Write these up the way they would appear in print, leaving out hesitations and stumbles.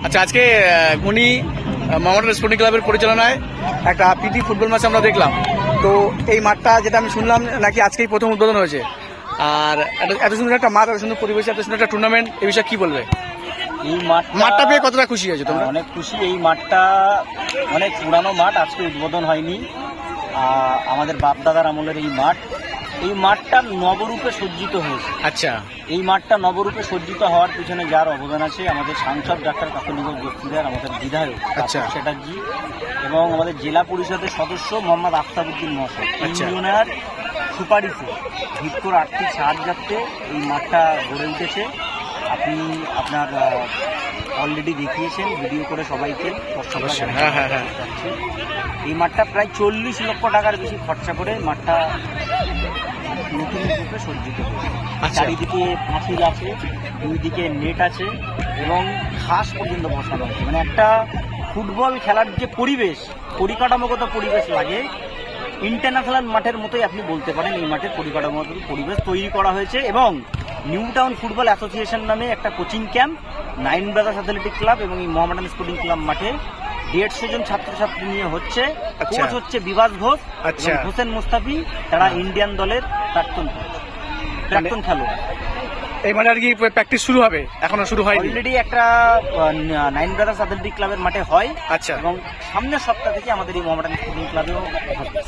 আচ্ছা, আজকে গুণী মোহামেডান স্পোর্টিং ক্লাবের পরিচালনায় একটা পিটি ফুটবল ম্যাচ আমরা দেখলাম। তো এই মাঠটা যেটা আমি শুনলাম নাকি আজকেই প্রথম উদ্বোধন হয়েছে, আর এত সুন্দর একটা মাঠ, এত সুন্দর পরিবেশ, এত সুন্দর একটা টুর্নামেন্ট, এই বিষয়ে কি বলবে? এই মাঠটা পেয়ে কতটা খুশি হয়েছে তোমরা? অনেক খুশি। এই মাঠটা অনেক পুরানো মাঠ, আজকে উদ্বোধন হয়নি। আমাদের বাপদাদার আমলের এই মাঠটা নবরূপে সজ্জিত হয়েছে। আচ্ছা, এই মাঠটা নবরূপে সজ্জিত হওয়ার পিছনে যার অবদান আছে আমাদের সাংসদ ডাক্তার কাকলিগঞ্জ দস্তিদার, আমাদের বিধায়ক চ্যাটার্জি এবং আমাদের জেলা পরিষদের সদস্য মোহাম্মদ আফতাবউদ্দিন মহাশয়। তিনজনের সুপারিশে ভিক্ষুর আর্থিক সাহায্যার্থে এই মাঠটা গড়ে উঠেছে। আপনি আপনার অলরেডি দেখিয়েছেন ভিডিও করে সবাইকে। এই মাঠটা প্রায় 40 লক্ষ টাকার বেশি খরচা করে মাঠটা নতুন রূপে সজ্জিত হয়েছে। চারিদিকে পাঁচিল আছে, দুই দিকে নেট আছে এবং ঘাস পর্যন্ত বসানো আছে। মানে একটা ফুটবল খেলার যে পরিবেশ, পরিকাঠামোগত পরিবেশ লাগে, ইন্টারন্যাশনাল মাঠের মতোই আপনি বলতে পারেন এই মাঠের পরিকাঠামোগত পরিবেশ তৈরি করা হয়েছে। এবং নিউ টাউন ফুটবল অ্যাসোসিয়েশন নামে একটা coaching camp, 9 brothers athletic club এবং এই মোহামেডান স্পোর্টিং ক্লাব মাঠে 150 জন ছাত্রছাত্রী নিয়ে হচ্ছে। কোচ হচ্ছে বিভাস ঘোষ এবং হোসেন মুস্তাফি, তারা ইন্ডিয়ান দলের প্রাক্তন খেলোয়াড়। এই মাঠে আর কি প্র্যাকটিস শুরু হবে? এখনো শুরু হয়নি? অলরেডি একটা 9 ব্রাদার্স অ্যাথলেটিক ক্লাবের মাঠে হয়। আচ্ছা, এবং সামনের সপ্তাহ থেকে আমাদের এই মোহামেডান স্পোর্টিং ক্লাবেও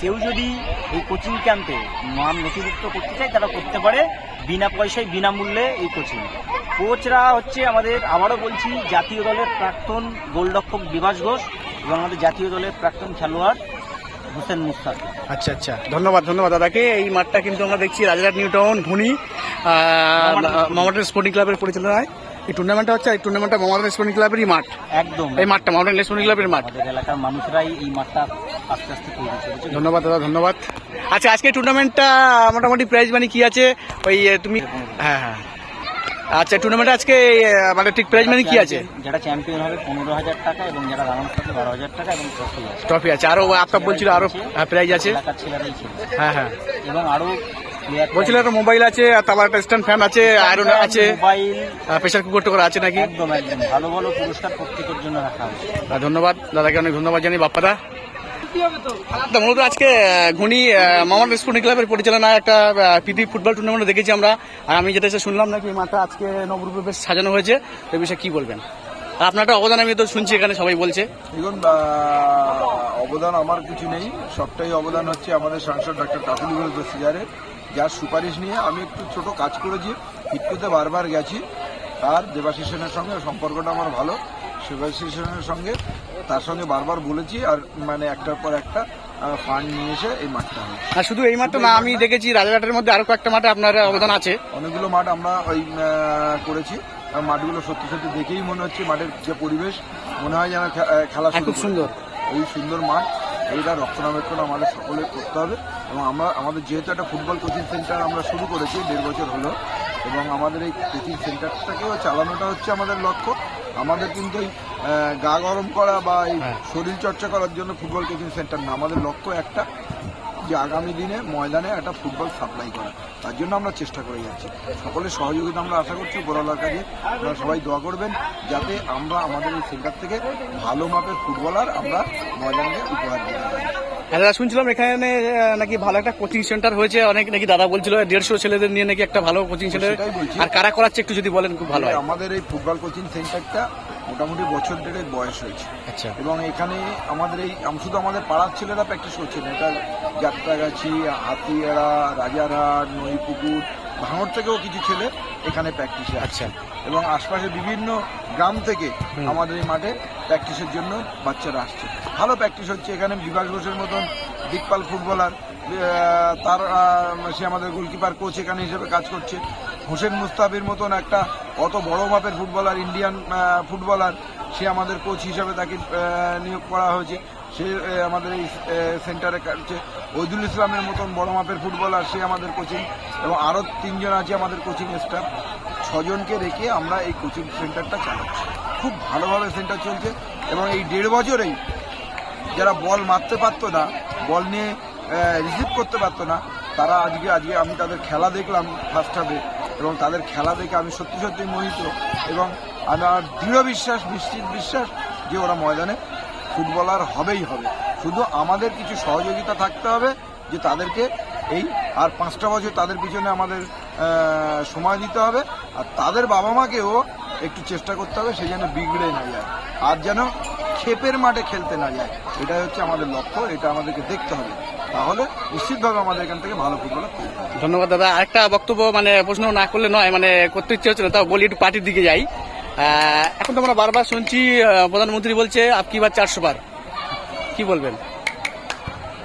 কেউ যদি এই কোচিং ক্যাম্পে নাম নথিভুক্ত করতে চায় তারা করতে পারে, বিনা পয়সায় বিনামূল্যে এই কোচিং। কোচরা হচ্ছে আমাদের, আবারও বলছি, জাতীয় দলের প্রাক্তন গোলরক্ষক বিভাস ঘোষ এবং আমাদের জাতীয় দলের প্রাক্তন খেলোয়াড় হোসেন মুস্তাফি। আচ্ছা আচ্ছা, ধন্যবাদ দাদাকে। এই মাঠটা কিন্তু আমরা দেখছি Rajarhat New Town Ghuni Mohammedan Sporting ক্লাবের পরিচালনায় এই টুর্নামেন্টটা হচ্ছে। এই টুর্নামেন্টটা মোহামেডান স্পোর্টিং ক্লাবেরই মাঠ, একদম এই মাঠটা মোহামেডান স্পোর্টিং ক্লাবের মাঠ। আমাদের এলাকার মানুষরাই এই মাঠটা আস্তে আস্তে তৈরি করেছে। ধন্যবাদ দাদা, ধন্যবাদ। আচ্ছা, আজকে টুর্নামেন্টটা মোটামুটি প্রাইজ মানি কি আছে? ওই তুমি হ্যাঁ, আচ্ছা, টুর্নামেন্টে আজকে মানে ঠিক প্রাইজ মানি কি আছে? যারা চ্যাম্পিয়ন হবে 15,000 টাকা এবং যারা রানার্স হবে 12,000 টাকা এবং ট্রফি আছে। আরো আফতাব বলছিল আরো প্রাইজ আছে। হ্যাঁ, এবং আরো বলছিল একটা মোবাইল আছে, আর তারপর একটা স্ট্যান্ড ফ্যান আছে, আয়রন আছে, মোবাইল, প্রেসার কুকার টোকার আছে নাকি? একদম ভালো ভালো পুরস্কার প্রত্যেকের জন্য রাখা আছে। ধন্যবাদ দাদাকে, অনেক ধন্যবাদ জানি বাপ্পাদা। মূলত আজকে ঘুনি মোহামেডান স্পোর্টিং ক্লাবের পরিচালনায় একটা পিটি ফুটবল টুর্নামেন্ট দেখেছি আমরা। আর আমি যেটা শুনলাম নাকি মাঠটা আজকে নবরূপে বেশ সাজানো হয়েছে, এই বিষয়ে কি বলবেন? আপনার একটা অবদান আমি তো শুনছি এখানে সবাই বলছে। দেখুন, অবদান আমার কিছু নেই, সবটাই অবদান হচ্ছে আমাদের সাংসদ ডাক্তার কাকলিগঞ্জ দস্তিদারের, যার সুপারিশ নিয়ে আমি একটু ছোট কাজ করেছি। হিটকুতে বারবার গেছি, তার দেবাশিসেনের সঙ্গে সম্পর্কটা আমার ভালো। দেবাশিসেনের সঙ্গে তার সঙ্গে বারবার বলেছি, আর মানে একটার পর একটা ফান্ড নিয়ে এসে এই মাঠটা হয়। আর শুধু এই মাঠটা না, আমি দেখেছি রাজারহাটের মধ্যে আরো কয়েকটা মাঠে আপনার অবদান আছে। অনেকগুলো মাঠ আমরা ওই করেছি। মাঠগুলো সত্যি সত্যি দেখেই মনে হচ্ছে মাঠের যে পরিবেশ, মনে হয় যেন খেলা খুব সুন্দর। এই সুন্দর মাঠ, এইটা রক্ষণাবেক্ষণ আমাদের সকলে করতে হবে। এবং আমাদের যেহেতু একটা ফুটবল কোচিং সেন্টার আমরা শুরু করেছি 1.5 বছর হলো, এবং আমাদের এই কোচিং সেন্টারটাকেও চালানোটা হচ্ছে আমাদের লক্ষ্য। আমাদের কিন্তু এই গা গরম করা বা এই শরীর চর্চা করার জন্য ফুটবল কোচিং সেন্টার না, আমাদের লক্ষ্য একটা, যে আগামী দিনে ময়দানে একটা ফুটবল সাপ্লাই করা। তার জন্য আমরা চেষ্টা করে যাচ্ছি। সকলের সহযোগিতা আমরা আশা করছি উপরওয়ালার কাছে। আপনারা সবাই দোয়া করবেন যাতে আমরা আমাদের এই সেন্টার থেকে ভালো মাপের ফুটবলার আমরা ময়দানে উপহার দিতে পারি। দাদা, শুনছিলাম এখানে নাকি ভালো একটা কোচিং সেন্টার হয়েছে, অনেক নাকি দাদা বলছিল 150 ছেলেদের নিয়ে নাকি একটা ভালো কোচিং সেন্টার। আর কারা করাচ্ছে একটু যদি বলেন খুব ভালো হয়। আমাদের এই ফুটবল কোচিং সেন্টারটা মোটামুটি বছর 1.5 বয়স হয়েছে। আচ্ছা, এবং এখানে আমাদের এই শুধু আমাদের পাড়ার ছেলেরা প্র্যাকটিস করছে না, এটা যাত্রাগাছি, হাতিয়াড়া, রাজারহাট, নইপুকুর, ভাঙড় থেকেও কিছু ছেলে এখানে প্র্যাকটিসে। আচ্ছা, এবং আশপাশে বিভিন্ন গ্রাম থেকে আমাদের এই মাঠে প্র্যাকটিসের জন্য বাচ্চারা আসছে। ভালো প্র্যাকটিস হচ্ছে এখানে। বিভাস ঘোষের মতন দিকপাল ফুটবলার, তার সে আমাদের গোলকিপার কোচ এখানে হিসেবে কাজ করছে। হোসেন মুস্তাফির মতন একটা অত বড় মাপের ফুটবলার, ইন্ডিয়ান ফুটবলার, সে আমাদের কোচ হিসাবে তাকে নিয়োগ করা হয়েছে। সে আমাদের এই সেন্টারে কাটছে। ওইদুল ইসলামের মতন বড় মাপের ফুটবলার, সে আমাদের কোচিং। এবং আরও 3 জন আছে আমাদের কোচিং স্টাফ। 6 জনকে রেখে আমরা এই কোচিং সেন্টারটা চালাচ্ছি। খুব ভালোভাবে সেন্টার চলছে। এবং এই 1.5 বছরেই যারা বল মারতে পারতো না, বল নিয়ে রিসিভ করতে পারতো না, তারা আজকে আমি তাদের খেলা দেখলাম ফার্স্ট হাফে, এবং তাদের খেলা দেখে আমি সত্যি মোহিত। এবং আমার দৃঢ় বিশ্বাস, নিশ্চিত বিশ্বাস যে ওরা ময়দানে ফুটবলার হবেই হবে। শুধু আমাদের কিছু সহযোগিতা থাকতে হবে, যে তাদেরকে এই আর 5টা বছর তাদের পিছনে আমাদের সময় দিতে হবে, আর তাদের বাবা মাকেও একটু চেষ্টা করতে হবে সে যেন বিগড়ে না যায়, আর যেন ক্ষেপের মাঠে খেলতে না যায়। এটাই হচ্ছে আমাদের লক্ষ্য, এটা আমাদেরকে দেখতে হবে, তাহলে নিশ্চিতভাবে আমাদের এখান থেকে ভালো ফুটবলার তৈরি হবে। ধন্যবাদ দাদা। আরেকটা বক্তব্য মানে প্রশ্ন না করলে নয়, মানে করতে ইচ্ছে হচ্ছে না, তাও বলি একটু পার্টির দিকে যাই। এখন তো আমরা বারবার শুনছি প্রধানমন্ত্রী বলছে আপকি বার 400 বার, কি বলবেন?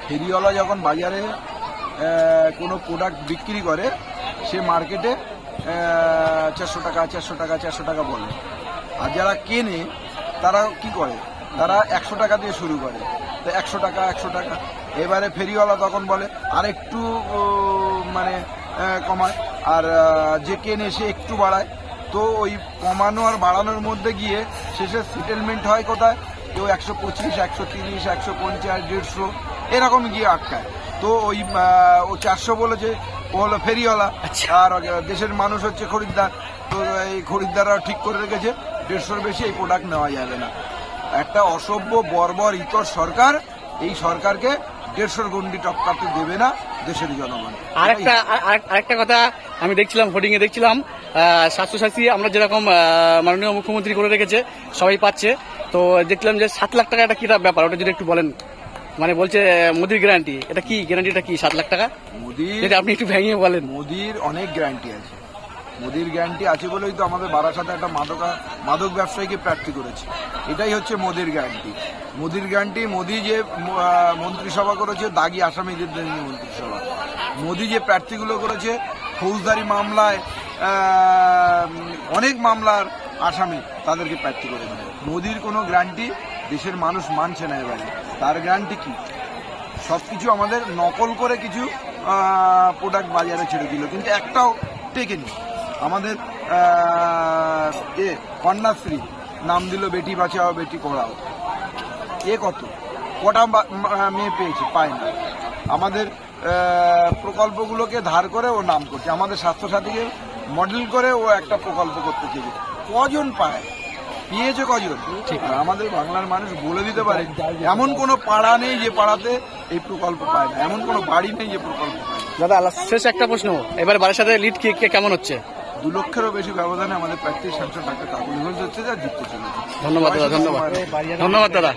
ফেরিওয়ালা যখন বাজারে কোনো প্রোডাক্ট বিক্রি করে, সে মার্কেটে 400 টাকা 400 টাকা 400 টাকা বলে, আর যারা কেনে তারা কি করে, তারা 100 টাকা দিয়ে শুরু করে, তো 100 টাকা 100 টাকা। এবারে ফেরিওয়ালা তখন বলে আর একটু মানে কমায়, আর যে কেনে সে একটু বাড়ায়। তো ওই কমানো আর বাড়ানোর মধ্যে গিয়ে শেষে সেটেলমেন্ট হয় কোথায়, কেউ 125, 130, 150, 150 এরকম গিয়ে আটকায়। তো ওই ও 400 বলেছে, ও হলো ফেরিওয়ালা, আর দেশের মানুষ হচ্ছে খরিদ্দার। তো এই খরিদ্দাররা ঠিক করে রেখেছে 150-র বেশি এই প্রোডাক্ট নেওয়া যাবে না। একটা অসভ্য বর্বর ইতর সরকার, এই সরকারকে 150-র গন্ডি টপকাতে দেবে না দেশের জনগণ। আরেকটা কথা আমি দেখছিলাম, হোর্ডিং এ দেখছিলাম স্বাস্থ্যসাথী আমরা যেরকম মাননীয় মুখ্যমন্ত্রী করে রেখেছে সবাই পাচ্ছে, তো দেখলাম যে 7 লাখ টাকা, এটা কি ব্যাপার, ওটা যদি একটু বলেন। মানে বলছে মোদির গ্যারান্টি, এটা কি গ্যারান্টিটা কি 7 লাখ টাকা? মোদির, যেটা আপনি একটু ভেঙে বলেন। মোদির অনেক গ্যারান্টি আছে, মোদির গ্যারান্টি আছে বলেই তো আমাদের বারাসাতে একটা মাদক ব্যবসায়ীকে প্রার্থী করেছে। এটাই হচ্ছে মোদির গ্যারান্টি। মোদির গ্যারান্টি, মোদি যে মন্ত্রিসভা করেছে দাগি আসামিদের জন্য মন্ত্রিসভা, মোদি যে প্রার্থীগুলো করেছে ফৌজদারি মামলায় অনেক মামলার আসামি, তাদেরকে প্রার্থী করে দেবে। মোদির কোনো গ্যারান্টি দেশের মানুষ মানছে না এবারে। তার গ্যারান্টি কি? সবকিছু আমাদের নকল করে কিছু প্রোডাক্ট বাজারে ছেড়ে দিল, কিন্তু একটাও টেকেনি। আমাদের কন্যাশ্রী নাম দিল বেটি বাঁচাও বেটি পড়াও, এ কটা মেয়ে পেয়েছে? পায় না। আমাদের প্রকল্পগুলোকে ধার করে ও নাম করছে, আমাদের স্বাস্থ্যসাথীকে মডেল করে ও একটা প্রকল্প করতে চেয়েছে, কজন পায়? পেয়েছে কজন? আর আমাদের বাংলার মানুষ বলে দিতে পারে এমন কোনো পাড়া নেই যে পাড়াতে এই প্রকল্প পায় না, এমন কোনো বাড়ি নেই যে প্রকল্প পায় না। দাদা শেষ একটা প্রশ্ন, এবার বাড়ির সাথে লিড কেমন হচ্ছে? 2 লক্ষেরও বেশি ব্যবধানে আমাদের প্রার্থী সাংসদ ডাক্তার কাকুলি ঘোষ হচ্ছে, যা জিততে চলেছে। ধন্যবাদ দাদা, ধন্যবাদ দাদা।